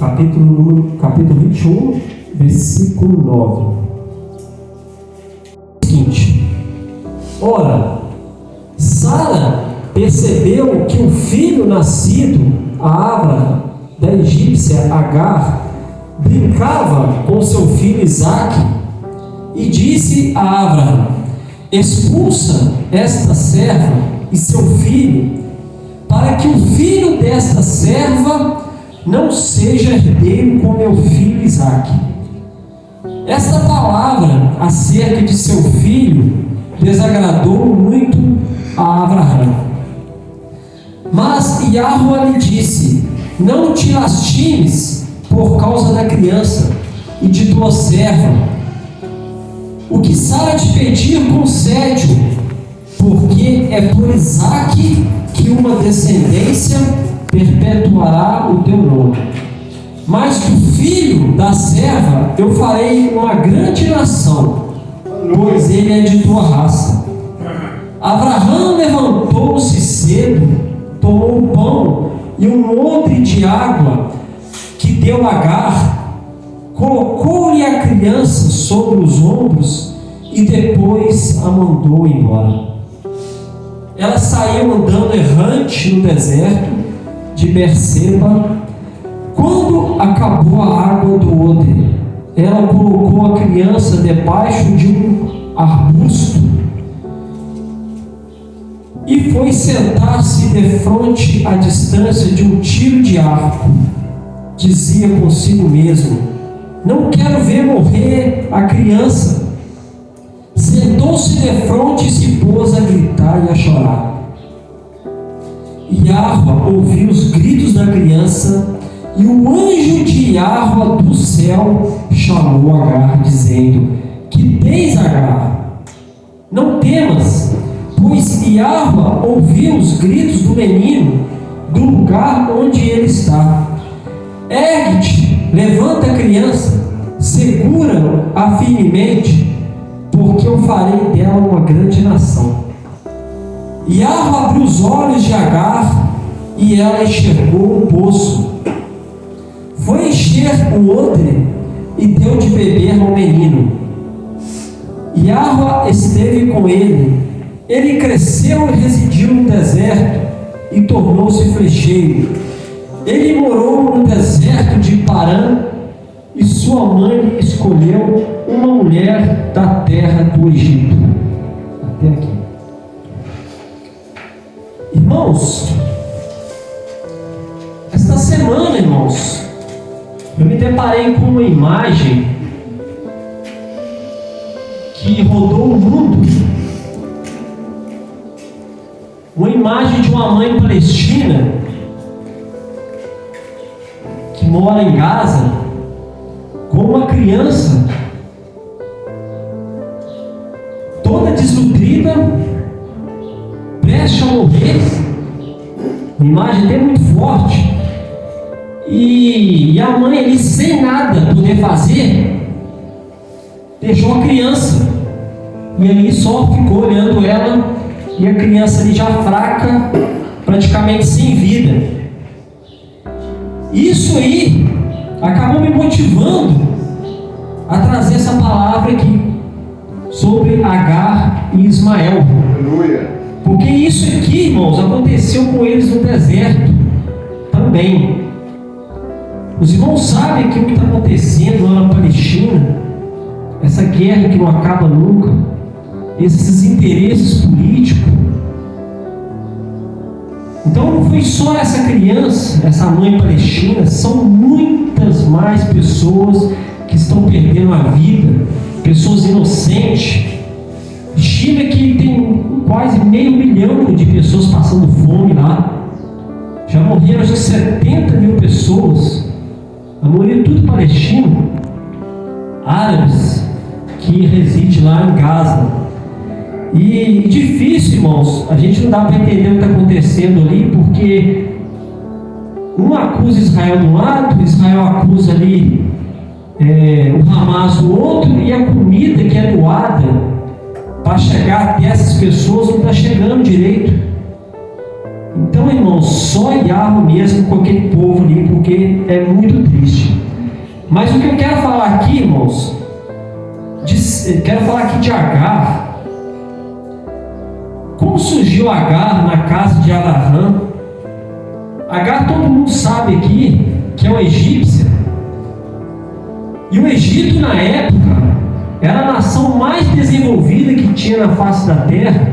capítulo 21, versículo 9. Seguinte: ora, Sara percebeu que o filho nascido a Abraham, da egípcia Agar, brincava com seu filho Isaque, e disse a Abraham: expulsa esta serva e seu filho, para que o filho desta serva não seja herdeiro com meu filho Isaque. Esta palavra acerca de seu filho desagradou muito a Abraham. Mas Yahweh lhe disse: não te lastimes por causa da criança e de tua serva. O que Sara te pedir, concede-o, porque é por Isaque que uma descendência perpetuará o teu nome. Mas do filho da serva eu farei uma grande nação, pois ele é de tua raça. Abraão levantou-se cedo, tomou o pão e um odre de água que deu Agar, colocou-lhe a criança sobre os ombros e depois a mandou embora. Ela saiu andando errante no deserto de Berseba. Quando acabou a água do odre, ela colocou a criança debaixo de um arbusto e foi sentar-se defronte à distância de um tiro de arco. Dizia consigo mesmo: não quero ver morrer a criança. Sentou-se defronte e se pôs a gritar e a chorar. Yahweh ouviu os gritos da criança, e o anjo de Yahweh do céu chamou Agar, dizendo: que tens, Agar? Não temas, pois Yahweh ouviu os gritos do menino do lugar onde ele está. Ergue-te, levanta a criança, segura-a firmemente, porque eu farei dela uma grande nação. Yahweh abriu os olhos de Agar, e ela enxergou um poço. Foi encher o odre e deu de beber ao menino. Yahweh esteve com ele. Ele cresceu e residiu no deserto e tornou-se flecheiro. Ele morou no deserto de Parã, e sua mãe escolheu uma mulher da terra do Egito. Até aqui. Irmãos, esta semana, irmãos, eu me deparei com uma imagem que rodou o mundo. Uma imagem de uma mãe palestina que mora em Gaza com uma criança toda desnutrida, prestes a morrer. Uma imagem até muito forte. E a mãe ali, sem nada poder fazer, deixou a criança. E ali só ficou olhando ela, e a criança ali já fraca, praticamente sem vida. Isso aí acabou me motivando a trazer essa palavra aqui sobre Agar e Ismael. Porque isso aqui, irmãos, aconteceu com eles no deserto também. Os irmãos sabem que o que está acontecendo lá na Palestina, essa guerra que não acaba nunca, esses interesses políticos. Então não foi só essa criança, essa mãe palestina, são muitas mais pessoas que estão perdendo a vida, pessoas inocentes. Estima que tem quase 500 mil de pessoas passando fome lá. Já morreram acho que 70 mil pessoas, a maioria tudo palestino, árabes, que residem lá em Gaza. E difícil, irmãos, a gente não dá para entender o que está acontecendo ali, porque um acusa Israel de um lado, Israel acusa ali o Hamas do outro, e a comida que é doada para chegar até essas pessoas não está chegando direito. Então, irmãos, só Yahvé mesmo com aquele povo ali, porque é muito triste. Mas o que eu quero falar aqui, irmãos, quero falar aqui de Agar. Como surgiu Agar na casa de Abraham? Agar, todo mundo sabe aqui que é uma egípcia. E o Egito, na época, era a nação mais desenvolvida que tinha na face da terra.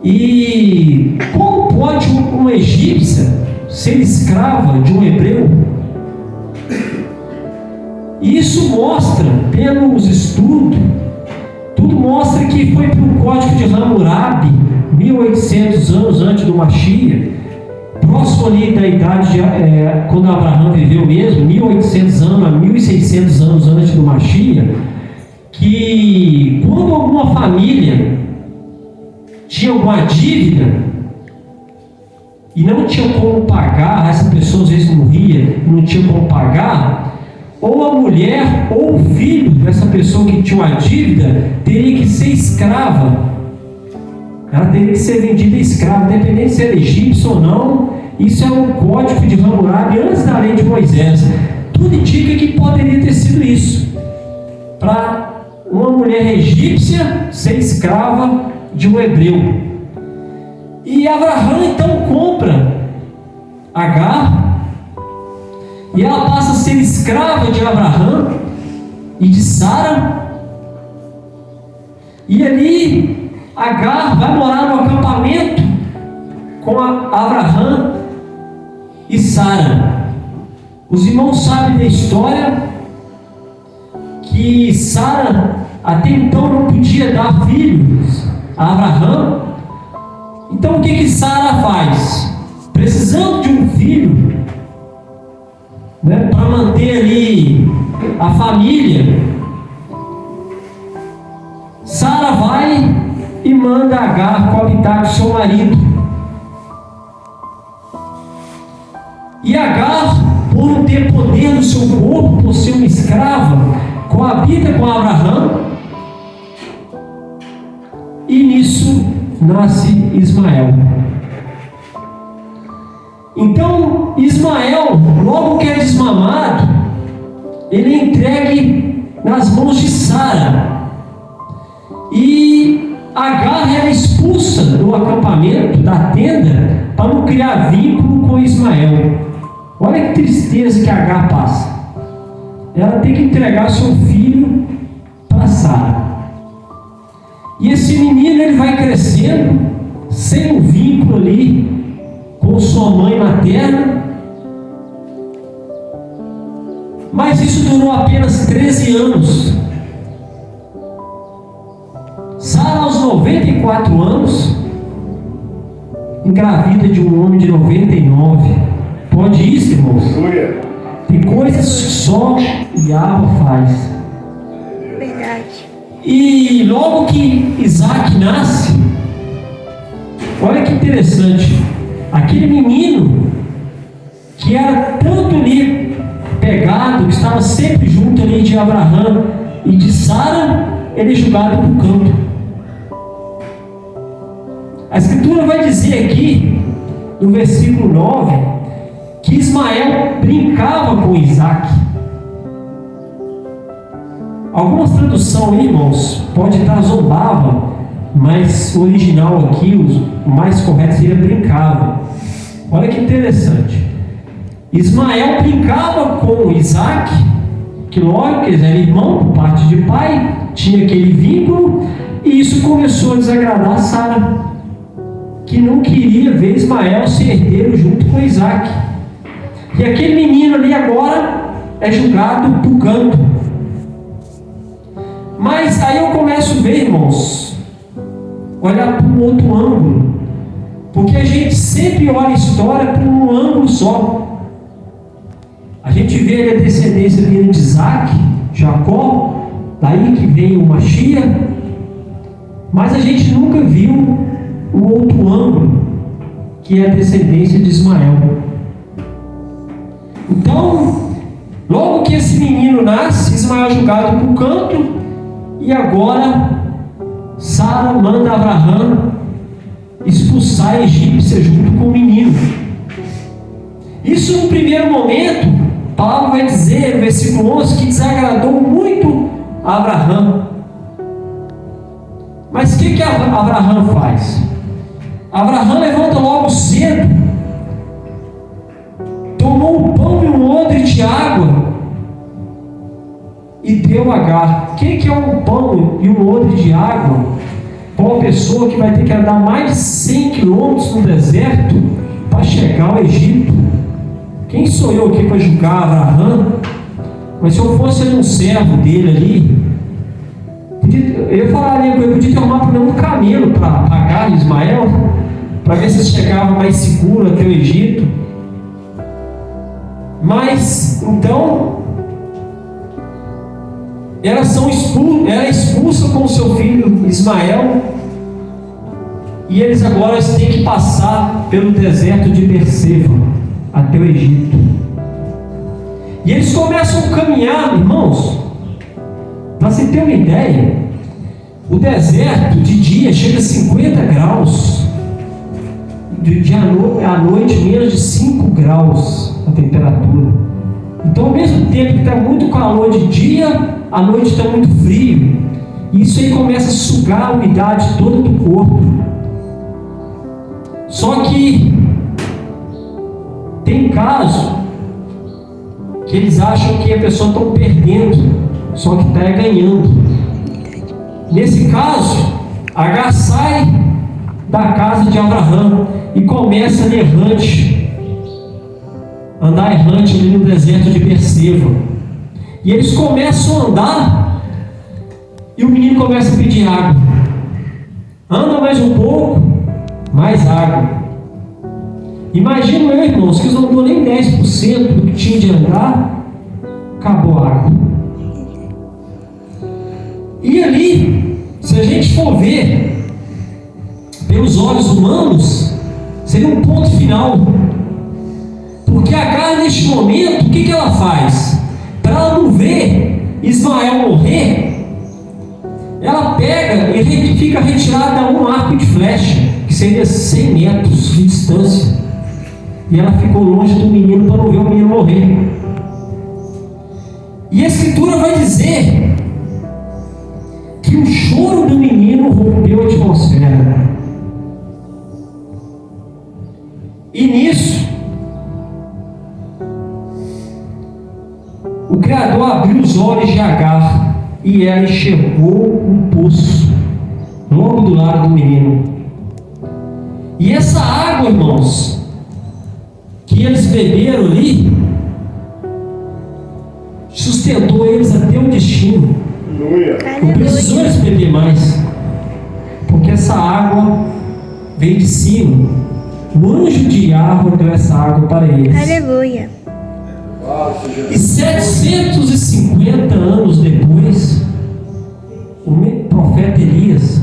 E como pode uma egípcia ser escrava de um hebreu? E isso mostra, pelos estudos, tudo mostra que foi pelo Código de Hammurabi, 1800 anos antes do Mashiach, próximo ali da idade de, quando Abraão viveu mesmo, 1800 anos a 1600 anos antes do Mashiach, que quando alguma família tinha alguma dívida e não tinha como pagar, essa pessoa às vezes morria e não tinha como pagar, ou a mulher ou o filho dessa pessoa que tinha uma dívida teria que ser escrava. Ela teria que ser vendida escrava, independente se era egípcio ou não. Isso é um código de Hammurabi antes da lei de Moisés. Tudo indica que poderia ter sido isso, para uma mulher egípcia ser escrava de um hebreu. E Abraão então compra Agar, e ela passa a ser escrava de Abraão e de Sara. E ali Agar vai morar no acampamento com Abraão e Sara. Os irmãos sabem da história que Sara até então não podia dar filhos a Abraão. Então o que Sara faz? Precisando de um filho, né, para manter ali a família, Sara vai e manda Agar coabitar com seu marido. E Agar, por não ter poder no seu corpo, por ser uma escrava, coabita com Abraão, e nisso nasce Ismael. Então Ismael, logo que é desmamado, ele é entregue nas mãos de Sara, e Agar era expulsa do acampamento, da tenda, para não criar vínculo com Ismael. Olha que tristeza que Agar passa. Ela tem que entregar seu filho para Sara. E esse menino, ele vai crescendo sem um vínculo ali com sua mãe materna. Mas isso durou apenas 13 anos. Sara, aos 94 anos, engravida de um homem de 99. Pode isso, irmãos? Tem coisas que só Yahvé faz. Verdade. E logo que Isaac nasce, olha que interessante, aquele menino que era tanto ali pegado, que estava sempre junto ali de Abraão e de Sara, ele é jogado para o canto. A Escritura vai dizer aqui, no versículo 9, que Ismael brincava com Isaac. Algumas traduções, irmãos, pode estar zombava, mas o original aqui, o mais correto seria brincava. Olha que interessante. Ismael brincava com Isaac, que lógico, eles eram irmão por parte de pai, tinha aquele vínculo, e isso começou a desagradar Sara, que não queria ver Ismael ser herdeiro junto com Isaac. E aquele menino ali agora é julgado por canto. Mas aí eu começo a ver, irmãos, olhar para um outro ângulo, porque a gente sempre olha a história por um ângulo só. A gente vê a descendência vindo de Isaac, Jacó, daí que vem o Mashiach, mas a gente nunca viu o outro ângulo, que é a descendência de Ismael. Então, logo que esse menino nasce, Ismael é julgado por canto, e agora Sara manda Abraão expulsar a egípcia junto com o menino. Isso, no primeiro momento, a palavra vai dizer, no versículo 11, que desagradou muito a Abraão. Mas o que Abraão faz? Abraão levanta logo cedo, tomou um pão e um odre de água e deu a Agar. O que é um pão e um odre de água para uma pessoa que vai ter que andar mais de 100 quilômetros no deserto para chegar ao Egito? Quem sou eu aqui para julgar Abraão? Mas se eu fosse um servo dele ali, eu falaria que eu podia ter arrumado pelo menos um camelo para Agar e Ismael, para ver se eles chegavam mais seguro até o Egito. Mas, então, ela é expulsa com o seu filho Ismael, e eles agora têm que passar pelo deserto de Berseba até o Egito. E eles começam a caminhar, irmãos. Para você ter uma ideia, o deserto de dia chega a 50 graus, à noite menos de 5 graus a temperatura. Então, ao mesmo tempo que está muito calor de dia, à noite está muito frio. E isso aí começa a sugar a umidade toda do corpo. Só que tem caso que eles acham que a pessoa está perdendo, só que está ganhando. Nesse caso, Agar sai da casa de Abraão e começa andar errante ali no deserto de Berseba. E eles começam a andar e o menino começa a pedir água. Anda mais um pouco, mais água. Imagina, irmãos, que eles não dão nem 10% do que tinha de andar, acabou a água. E ali, se a gente for ver pelos olhos humanos, seria um ponto final. Porque Agar, neste momento, o que ela faz? Para ela não ver Ismael morrer, ela pega e fica retirada a um arco de flecha, que seria 100 metros de distância. E ela ficou longe do menino para não ver o menino morrer. E a Escritura vai dizer que o choro do menino rompeu a atmosfera. E nisso, o Criador abriu os olhos de Agar e ela enxergou um poço logo do lado do menino. E essa água, irmãos, que eles beberam ali, sustentou eles até o destino. Não precisou eles beber mais, porque essa água veio de cima. O anjo de Yahweh deu essa água para eles. Aleluia. E 750 anos depois, o profeta Elias,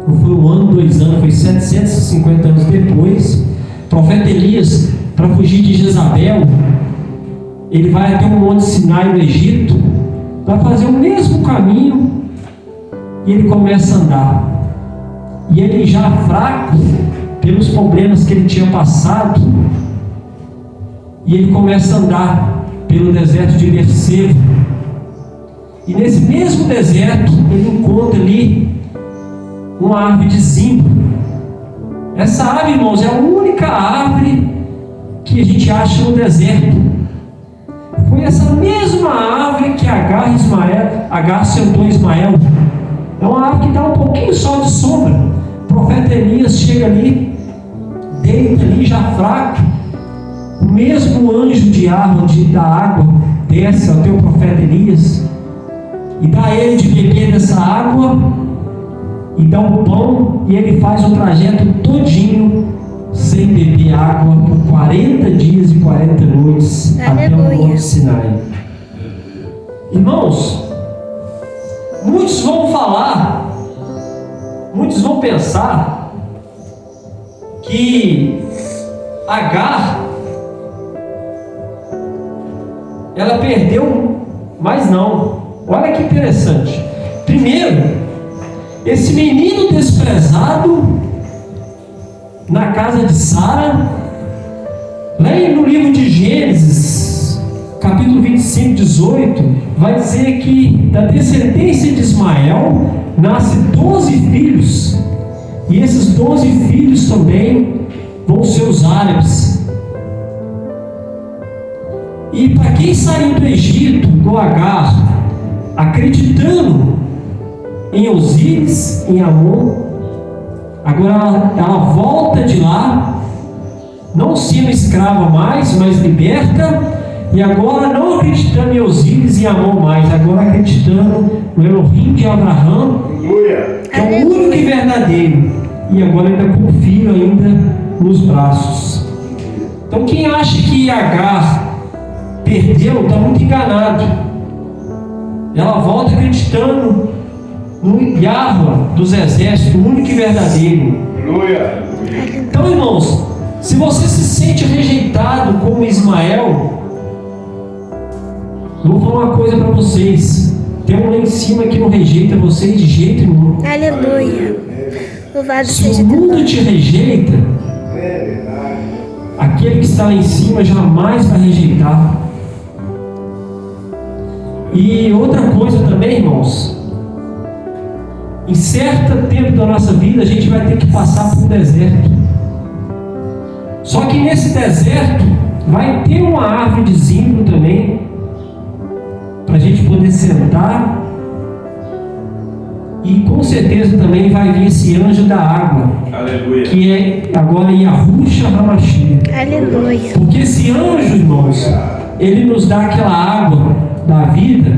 não foi um ano, 2 anos, foi 750 anos depois, o profeta Elias, para fugir de Jezabel, ele vai até o Monte Sinai no Egito, para fazer o mesmo caminho, e ele começa a andar. E ele já fraco, pelos problemas que ele tinha passado, e ele começa a andar pelo deserto de Berseba. E nesse mesmo deserto, ele encontra ali uma árvore de zimbro. Essa árvore, irmãos, é a única árvore que a gente acha no deserto. Foi essa mesma árvore que Agar sentou Ismael. É uma árvore que dá um pouquinho só de sombra. O profeta Elias chega ali, deita ali já fraco. O mesmo anjo de árvore da água desce até o profeta Elias e dá a ele de beber dessa água e dá um pão, e ele faz o trajeto todinho sem beber água por 40 dias e 40 noites. Aleluia. Até o Monte Sinai. Irmãos, muitos vão pensar que Agar, ela perdeu, mas não. Olha que interessante. Primeiro, esse menino desprezado na casa de Sara. Lá no livro de Gênesis, capítulo 25, 18, vai dizer que da descendência de Ismael nasce 12 filhos, e esses 12 filhos também vão ser os árabes. E para quem saiu do Egito, do Agar, acreditando em Osíris, em Amon, agora ela volta de lá, não sendo escrava mais, mas liberta, e agora não acreditando em Osíris e Amon mais, agora acreditando no Elohim de Abraão, que é o único e verdadeiro, e agora ainda confia ainda nos braços. Então quem acha que Agar perdeu, está muito enganado. Ela volta acreditando no Yahweh dos exércitos, o único e verdadeiro. Então, irmãos, se você se sente rejeitado como Ismael, eu vou falar uma coisa para vocês: tem um lá em cima que não rejeita vocês de jeito nenhum. Aleluia. Louvado Se seja o teu mundo nome. te rejeita, aquele que está lá em cima jamais vai rejeitar. E outra coisa também, irmãos, em certo tempo da nossa vida a gente vai ter que passar por um deserto. Só que nesse deserto vai ter uma árvore de zimbro também, para a gente poder sentar, e com certeza também vai vir esse anjo da água. Aleluia. Que é agora Yahushua HaMashiach. Aleluia. Porque esse anjo, irmãos, ele nos dá aquela água da vida,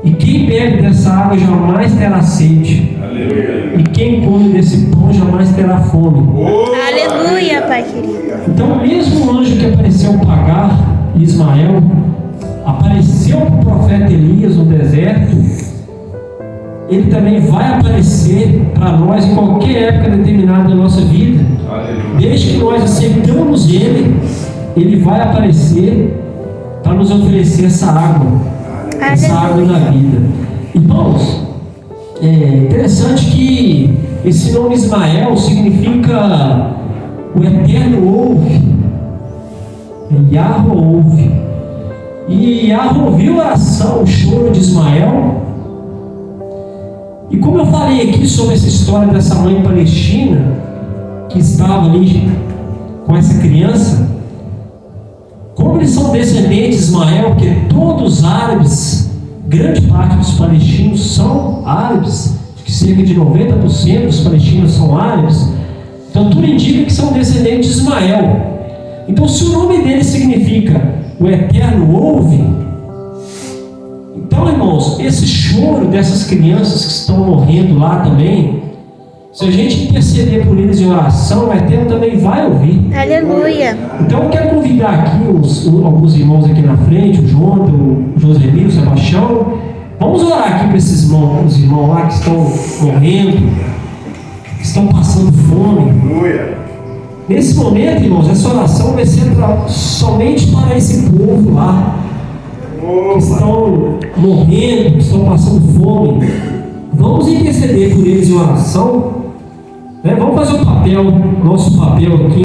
e quem bebe dessa água jamais terá sede. Aleluia. E quem come desse pão jamais terá fome. Aleluia, Pai querido. Então, mesmo o anjo que apareceu para Agar e Ismael, apareceu para o profeta Elias no deserto, ele também vai aparecer para nós em qualquer época determinada da nossa vida. Desde que nós aceitamos ele vai aparecer para nos oferecer essa água da vida. Irmãos, é interessante que esse nome Ismael significa o Eterno ouve, Yahweh ouve. E Yahweh ouviu a oração, o choro de Ismael. E como eu falei aqui sobre essa história dessa mãe palestina que estava ali com essa criança, como eles são descendentes de Ismael, porque todos os árabes, grande parte dos palestinos são árabes, que cerca de 90% dos palestinos são árabes, então tudo indica que são descendentes de Ismael. Então, se o nome dele significa o Eterno ouve, então, irmãos, esse choro dessas crianças que estão morrendo lá também, se a gente interceder por eles em oração, o Eterno também vai ouvir. Aleluia. Então eu quero convidar aqui alguns irmãos aqui na frente, o Jonathan, o Josemir, o Sebastião. Vamos orar aqui para esses irmãos lá que estão morrendo, que estão passando fome. Nesse momento, irmãos, essa oração vai ser somente para esse povo lá, que estão morrendo, que estão passando fome. Vamos interceder por eles em oração, né? Vamos fazer o nosso papel aqui.